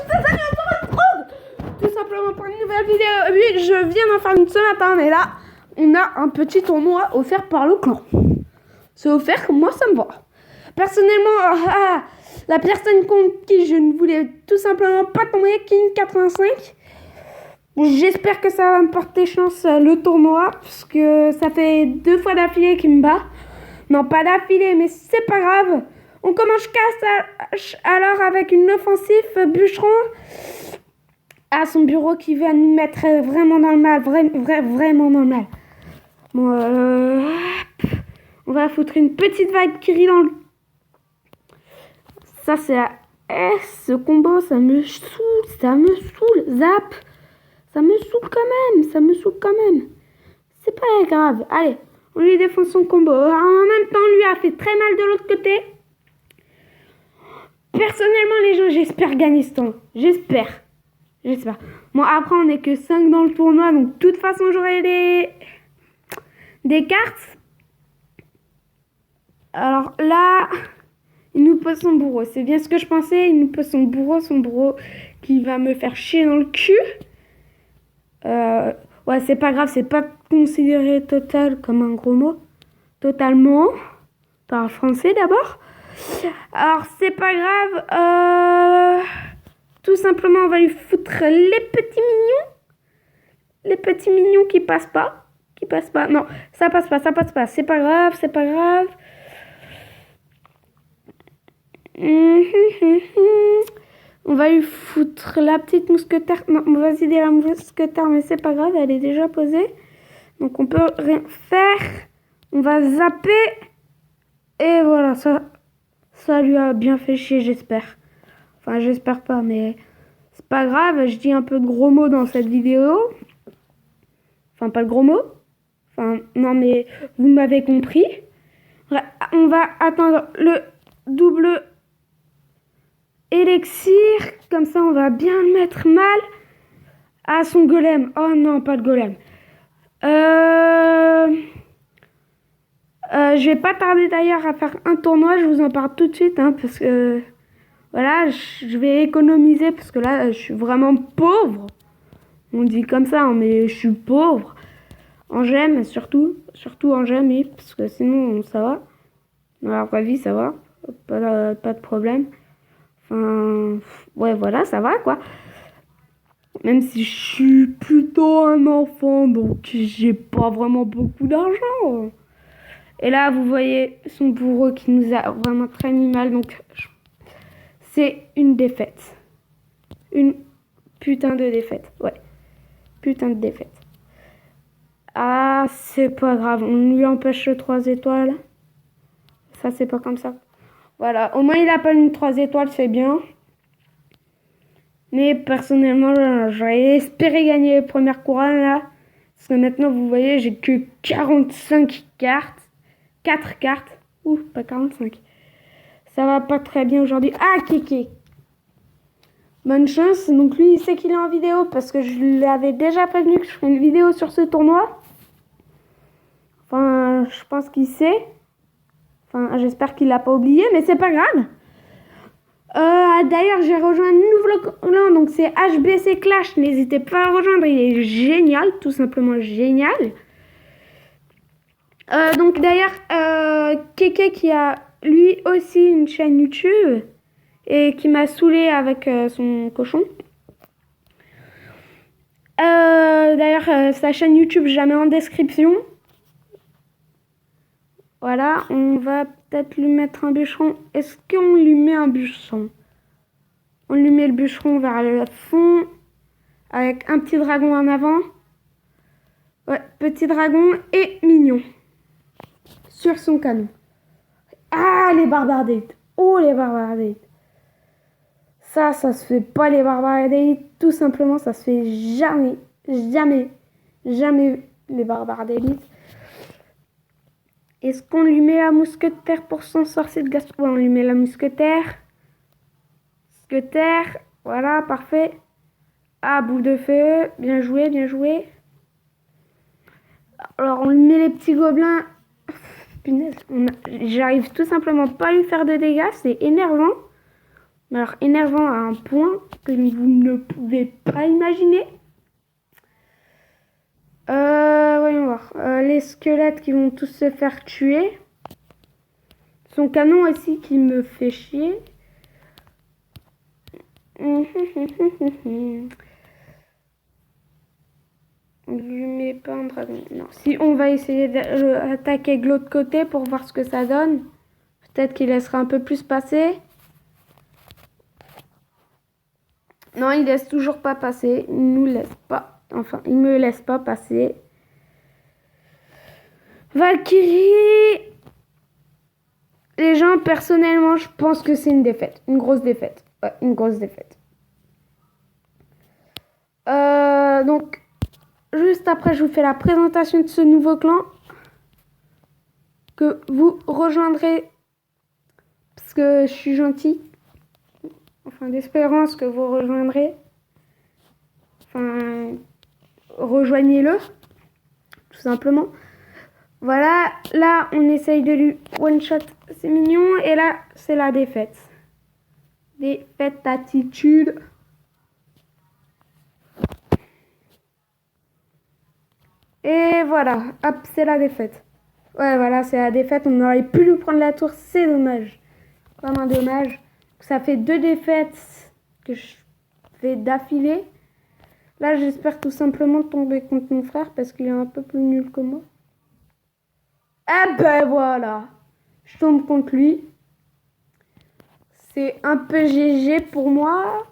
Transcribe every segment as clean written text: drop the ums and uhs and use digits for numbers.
tous les amis, on se retrouve tout simplement pour une nouvelle vidéo. Oui, je viens d'en faire une ce matin, mais là, on a un petit tournoi offert par le clan. C'est offert, moi ça me va. Personnellement, la personne contre qui je ne voulais tout simplement pas tomber, King85. J'espère que ça va me porter chance le tournoi, parce que ça fait 2 fois d'affilée qu'il me bat. Non, pas d'affilée, mais c'est pas grave. On commence casse alors avec une offensive bûcheron à son bureau qui va nous mettre vraiment dans le mal, vraiment dans le mal. Bon, on va foutre une petite Valkyrie dans le... Ça c'est la S, ce combo, ça me saoule, zap. Ça me saoule quand même. C'est pas grave, allez, on lui défonce son combo. En même temps, lui a fait très mal de l'autre côté. Personnellement, les gens, j'espère gagner ce temps. J'espère. Bon, après, on n'est que 5 dans le tournoi, donc de toute façon, j'aurai des cartes. Alors là, il nous pose son bourreau. C'est bien ce que je pensais. Il nous pose son bourreau qui va me faire chier dans le cul. Ouais, c'est pas grave, c'est pas considéré total comme un gros mot. Totalement. Par français d'abord. Alors, c'est pas grave. Tout simplement, on va lui foutre les petits mignons. Les petits mignons qui passent pas. Non, ça passe pas. C'est pas grave. On va lui foutre la petite mousquetaire. Non, on va aider la mousquetaire, mais c'est pas grave, elle est déjà posée. Donc on peut rien faire. On va zapper. Et voilà, ça lui a bien fait chier, j'espère. Enfin, j'espère pas, mais c'est pas grave. Je dis un peu de gros mots dans cette vidéo. Enfin, pas de gros mots. Enfin, non, mais vous m'avez compris. On va attendre le double élixir, comme ça on va bien le mettre mal à son golem. Oh non, pas de golem. Je vais pas tarder d'ailleurs à faire un tournoi, je vous en parle tout de suite, parce que voilà, je vais économiser parce que là je suis vraiment pauvre. On dit comme ça, mais je suis pauvre. En gemmes, surtout en gemmes, oui, parce que sinon ça va. Dans la vraie vie, ça va, pas de problème. Enfin, ouais, voilà, ça va, quoi. Même si je suis plutôt un enfant, donc j'ai pas vraiment beaucoup d'argent. Et là, vous voyez son bourreau qui nous a vraiment très mis mal, donc c'est une défaite. Une putain de défaite, ouais. Putain de défaite. Ah, c'est pas grave, on lui empêche le 3 étoiles. Ça, c'est pas comme ça. Voilà, au moins il a pas une 3 étoiles, c'est bien. Mais personnellement, j'aurais espéré gagner les premières couronnes là. Parce que maintenant, vous voyez, j'ai que 45 cartes. 4 cartes. Ouh, pas 45. Ça va pas très bien aujourd'hui. Ah, Kéké. Bonne chance. Donc lui, il sait qu'il est en vidéo parce que je l'avais déjà prévenu que je ferais une vidéo sur ce tournoi. Enfin, je pense qu'il sait. Enfin, j'espère qu'il l'a pas oublié, mais c'est pas grave. D'ailleurs, j'ai rejoint un nouveau clan, donc c'est HBC Clash. N'hésitez pas à le rejoindre, il est génial, tout simplement génial. Donc d'ailleurs, Keke qui a lui aussi une chaîne YouTube et qui m'a saoulé avec son cochon. D'ailleurs, sa chaîne YouTube, je la mets en description. Voilà, on va peut-être lui mettre un bûcheron. Est-ce qu'on lui met un bûcheron? On lui met le bûcheron vers le fond, avec un petit dragon en avant. Ouais, petit dragon et mignon. Sur son canon. Ah, les barbares d'élite. Oh, les barbares d'élite. Ça se fait pas, les barbares d'élite. Tout simplement, ça se fait jamais, les barbares d'élite. Est-ce qu'on lui met la mousquetaire pour son sorcier de gastro? Ouais, on lui met la mousquetaire. Mousquetaire, voilà, parfait. Ah, boule de feu, bien joué. Alors, on lui met les petits gobelins. Punaise, j'arrive tout simplement pas à lui faire de dégâts, c'est énervant. Mais alors énervant à un point que vous ne pouvez pas imaginer. Voyons voir. Les squelettes qui vont tous se faire tuer. Son canon aussi qui me fait chier. On lui met pas un dragon. Non. Si on va essayer d'attaquer de l'autre côté pour voir ce que ça donne. Peut-être qu'il laissera un peu plus passer. Non, il laisse toujours pas passer. Il nous laisse pas. Enfin, il me laisse pas passer. Valkyrie. Les gens, personnellement, je pense que c'est une défaite. Une grosse défaite. Ouais, une grosse défaite. Donc, juste après, je vous fais la présentation de ce nouveau clan. Que vous rejoindrez. Parce que je suis gentil. Enfin, d'espérance que vous rejoindrez. Enfin, rejoignez-le. Tout simplement. Voilà, là, on essaye de lui one-shot. C'est mignon. Et là, c'est la défaite. Défaite d'attitude. Et voilà, hop, c'est la défaite. Ouais, voilà, c'est la défaite. On aurait pu lui prendre la tour, c'est dommage. Vraiment dommage. Ça fait 2 défaites que je fais d'affilée. Là, j'espère tout simplement tomber contre mon frère parce qu'il est un peu plus nul que moi. Eh ben voilà, je tombe contre lui. C'est un peu GG pour moi.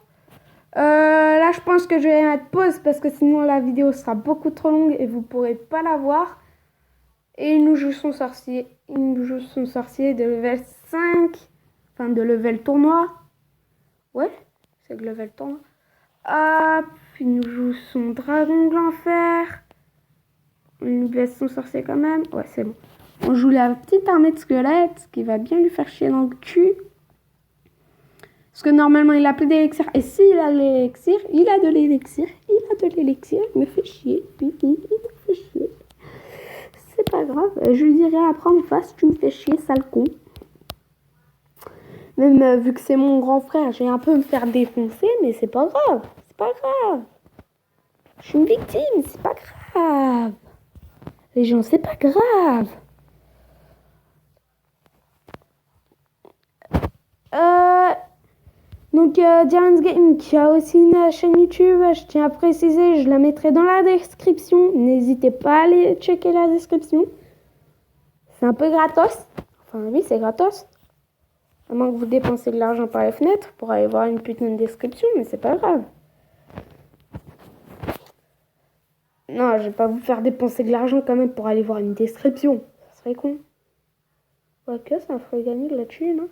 Là, je pense que je vais mettre pause parce que sinon la vidéo sera beaucoup trop longue et vous pourrez pas la voir. Et il nous joue son sorcier. Il nous joue son sorcier de level 5. Enfin, de level tournoi. Ouais, c'est de level tournoi. Hop, il nous joue son dragon de l'enfer. Il nous laisse son sorcier quand même. Ouais, c'est bon. On joue la petite armée de squelettes qui va bien lui faire chier dans le cul. Parce que normalement, il a plus d'élixir. Et s'il a l'élixir, il a de l'élixir. Il a de l'élixir. Il me fait chier. Il me fait chier. C'est pas grave. Je lui dirai après en face, tu me fais chier, sale con. Même vu que c'est mon grand frère, j'ai un peu me faire défoncer, mais c'est pas grave. C'est pas grave. Je suis une victime, c'est pas grave. Les gens, c'est pas grave. Donc, Diamonds Game qui a aussi une chaîne YouTube, je tiens à préciser, je la mettrai dans la description. N'hésitez pas à aller checker la description. C'est un peu gratos. Enfin, oui, c'est gratos. À moins que vous dépensez de l'argent par les fenêtres pour aller voir une putain de description, mais c'est pas grave. Non, je vais pas vous faire dépenser de l'argent quand même pour aller voir une description. Ça serait con. Quoique, ça me ferait gagner de la thune, non?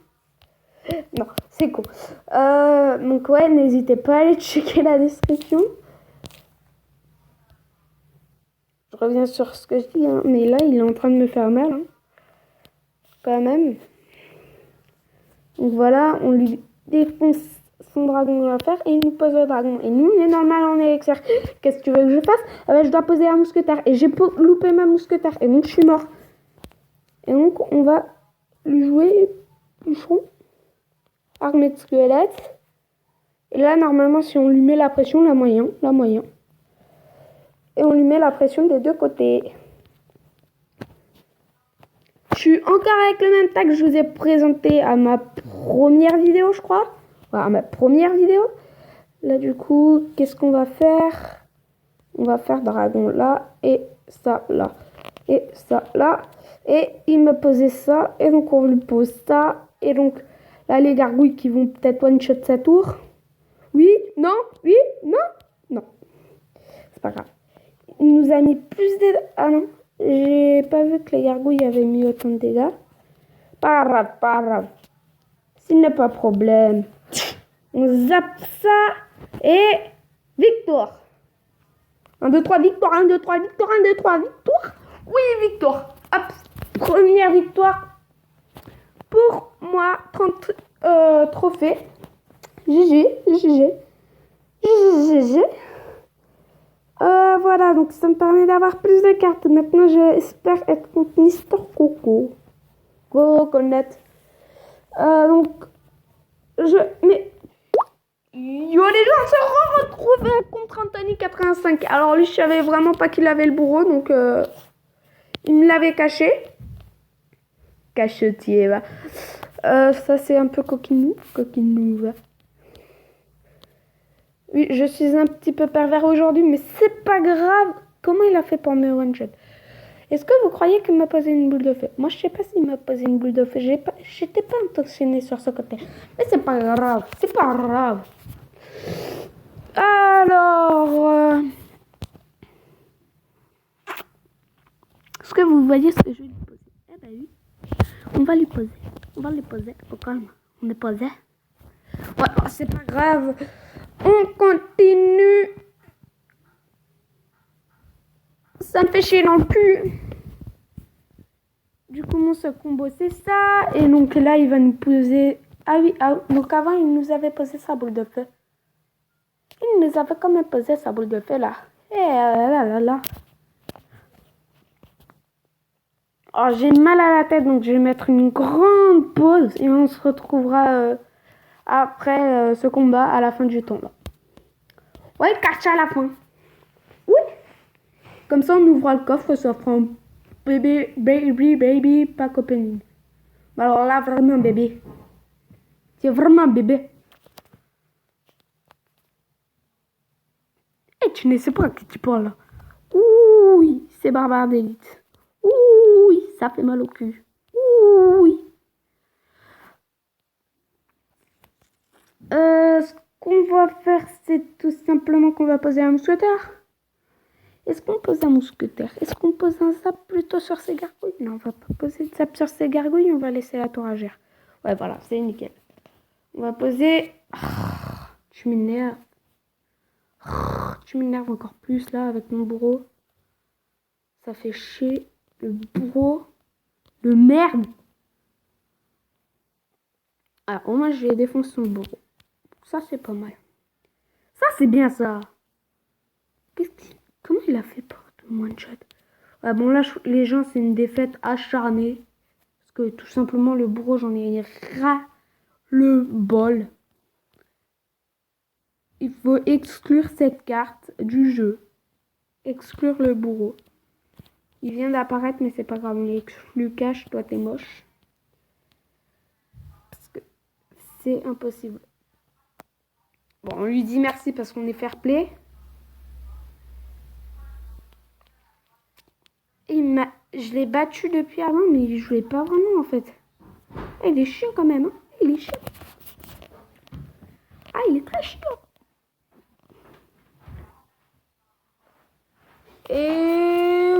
Non, c'est con. Donc ouais, n'hésitez pas à aller checker la description. Je reviens sur ce que je dis, hein, mais là, il est en train de me faire mal. Hein. Quand même. Donc voilà, on lui défonce son dragon de l'enfer et il nous pose le dragon. Et nous, on est normal en élixir. Qu'est-ce que tu veux que je fasse? Je dois poser un mousquetaire. Et j'ai loupé ma mousquetaire. Et donc, je suis mort. Et donc, on va lui jouer bûcheron. Armée de squelettes. Et là, normalement, si on lui met la pression, la moyen. Et on lui met la pression des deux côtés. Je suis encore avec le même tag que je vous ai présenté à ma première vidéo, je crois. Ouais, à ma première vidéo. Là, du coup, qu'est-ce qu'on va faire? On va faire dragon là, et ça là, et ça là. Et il me posait ça, et donc on lui pose ça. Et donc, là, les gargouilles qui vont peut-être one-shot sa tour. Oui, non, oui, non, non. C'est pas grave. Il nous a mis plus de... Ah non, j'ai pas vu que les gargouilles avaient mis autant de dégâts. Pas grave, pas grave. S'il n'est pas problème. On zappe ça et victoire. 1, 2, 3, victoire, 1, 2, 3, victoire, 1, 2, 3, victoire. Oui, victoire. Hop, première victoire pour moi. 30 trophées. GG. Voilà, donc ça me permet d'avoir plus de cartes. Maintenant, j'espère être contre Mister Coco. Coconut. Donc, mais Yo les gens se retrouvent contre Anthony 85. Alors lui je savais vraiment pas qu'il avait le bourreau donc il me l'avait caché. Cachetier va. Ça c'est un peu coquinou. Va. Oui je suis un petit peu pervers aujourd'hui mais c'est pas grave. Comment il a fait pour me one-shot? Est-ce que vous croyez qu'il m'a posé une boule de feu? Moi je sais pas s'il m'a posé une boule de feu. J'étais pas intentionnée sur ce côté. Mais c'est pas grave. C'est pas grave. Alors, est-ce que vous voyez ce que je vais lui poser? Eh ben oui, on va lui poser. On va lui poser au calme. On est posé. Ouais, oh, c'est pas grave. On continue. Ça me fait chier dans le cul. Du coup, mon seul combo, c'est ça. Et donc là, il va nous poser... Ah oui, donc avant, il nous avait posé sa boule de feu. Il nous avait quand même posé sa boule de feu, là. Et là. Oh, j'ai mal à la tête, donc je vais mettre une grande pause. Et on se retrouvera après ce combat à la fin du tournoi. Ouais, catch à la fin. Oui. Comme ça, on ouvre le coffre, ça fera un baby, pack opening. Alors là, vraiment bébé. C'est vraiment bébé. Et tu ne sais pas à qui tu parles là. Oui, c'est Barbare d'élite. Oui, ça fait mal au cul. Oui. Ce qu'on va faire, c'est tout simplement qu'on va poser un mousquetaire. Est-ce qu'on pose un mousquetaire? Est-ce qu'on pose un zap plutôt sur ces gargouilles? Non, on va pas poser de zap sur ces gargouilles, on va laisser la touragère. Ouais, voilà, c'est nickel. On va poser... Tu m'énerves. Tu m'énerves encore plus là avec mon bourreau. Ça fait chier. Le bourreau. De merde. Alors, au moins, je vais défoncer son bourreau. Ça, c'est pas mal. Ça, c'est bien ça. Comment il a fait pour te one-shot? Ouais, bon, là, les gens, c'est une défaite acharnée. Parce que tout simplement, le bourreau, j'en ai ras le bol. Il faut exclure cette carte du jeu. Exclure le bourreau. Il vient d'apparaître, mais c'est pas grave. On l'exclut cash. Toi, t'es moche. Parce que c'est impossible. Bon, on lui dit merci parce qu'on est fair play. Je l'ai battu depuis avant, mais il jouait pas vraiment en fait. Ah, il est chiant quand même. Hein. Il est chiant. Ah, il est très chiant. Et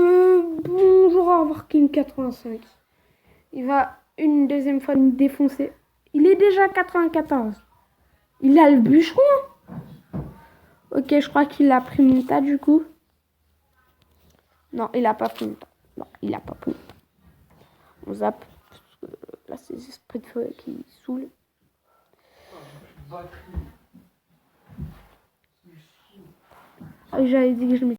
bonjour, au revoir King 85. Il va une deuxième fois nous défoncer. Il est déjà 94. Il a le bûcheron. Ok, je crois qu'il a pris mon tas du coup. Non, il a pas pris mon tas. Non, il a pas pris mon tas. On zappe. Parce que là, c'est les esprits de feu qui saoulent. Ah, j'avais dit que je